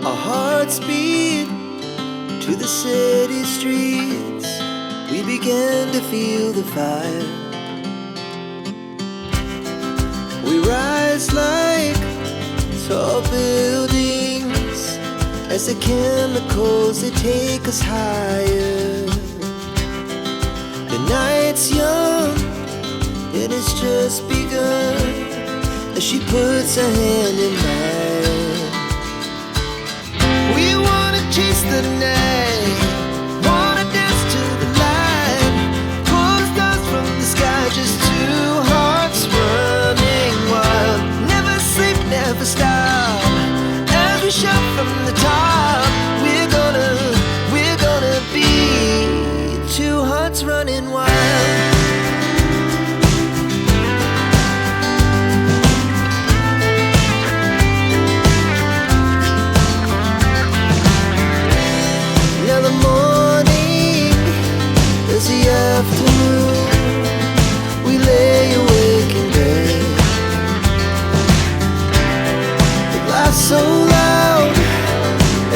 Our hearts beat to the city streets. We began to feel the fire. We rise like tall buildings as the chemicals, they take us higher. The night's young and it's just begun as she puts her hand in mine. We wanna chase the night, wanna dance to the light, pull the stars from the sky, just two hearts running wild. Never sleep, never stop, as we shout from the top. We're gonna be two hearts running wild. Now the morning is the afternoon. We lay awake in bed. The laughs so loud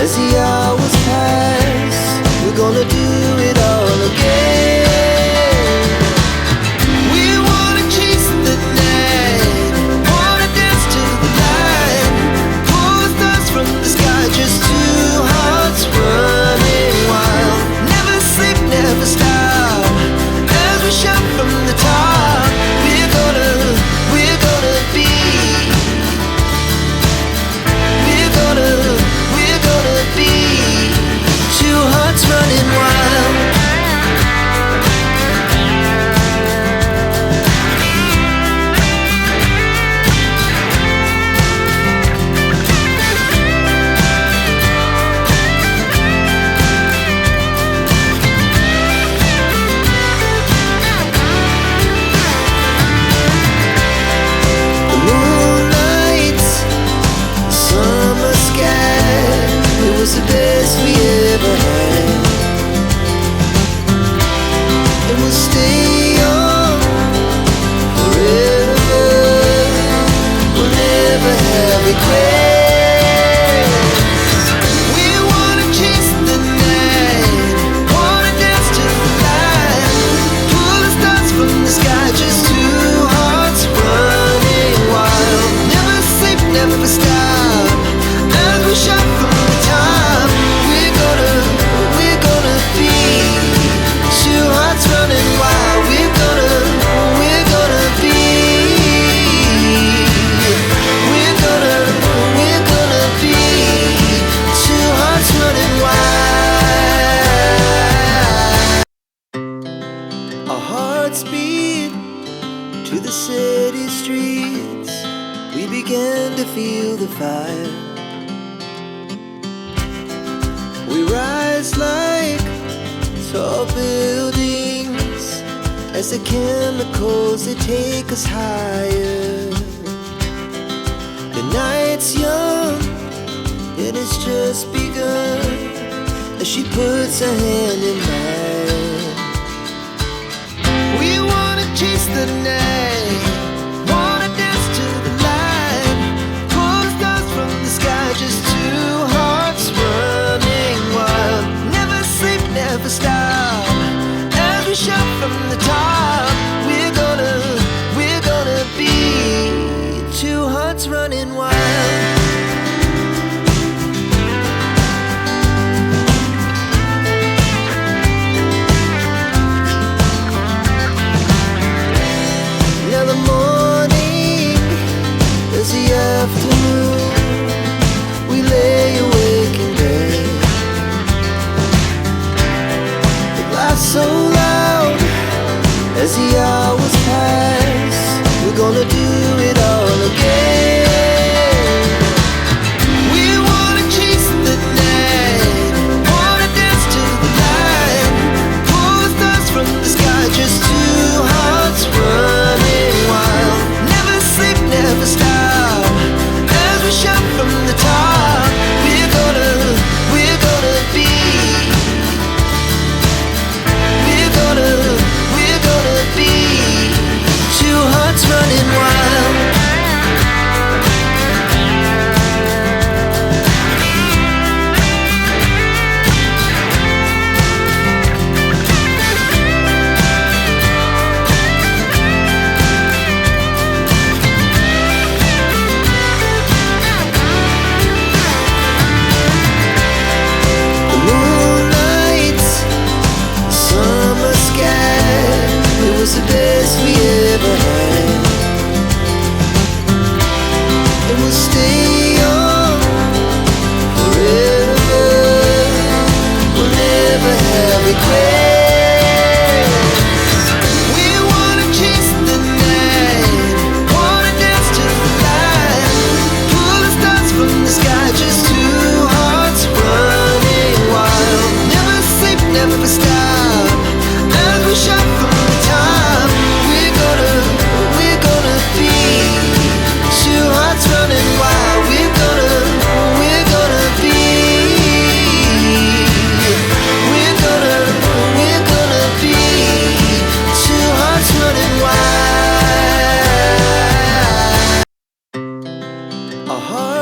as the hours pass. We're gonna do it all again. We wanna chase the night, wanna dance to the light, pull the stars from the sky, just two hearts running wild. Never sleep, never stop, as we shout from the top. We're gonna be, we're gonna be two hearts running wild. The moonlight, summer sky, it was the best we ever had. And we'll stay on forever. We'll never have regrets. We wanna chase the night, wanna dance to the light, pull the stars from the sky, just two hearts running wild. Never sleep, never stop, as we shout from the top. We're gonna be two hearts running wild. We're gonna be, we're gonna be two hearts running wild. Our hearts beat to the city streets. We began to feel the fire. We rise like tall buildings as the chemicals, they take us higher. The night's young and it's just begun as she puts her hand in mine. We wanna chase the night, wanna dance to the light, pull the stars from the sky, just two hearts running wild. Never sleep, never stop, as we shout from the top. We're gonna be two hearts running wild.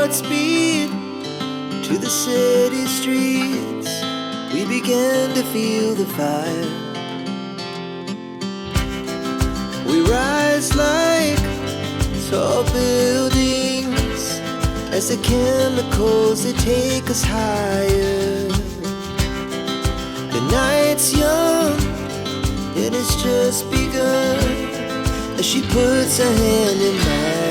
hearts beat to the city streets. We began to feel the fire. We rise like tall buildings as the chemicals, they take us higher. The night's young, it has just begun as she puts her hand in mine.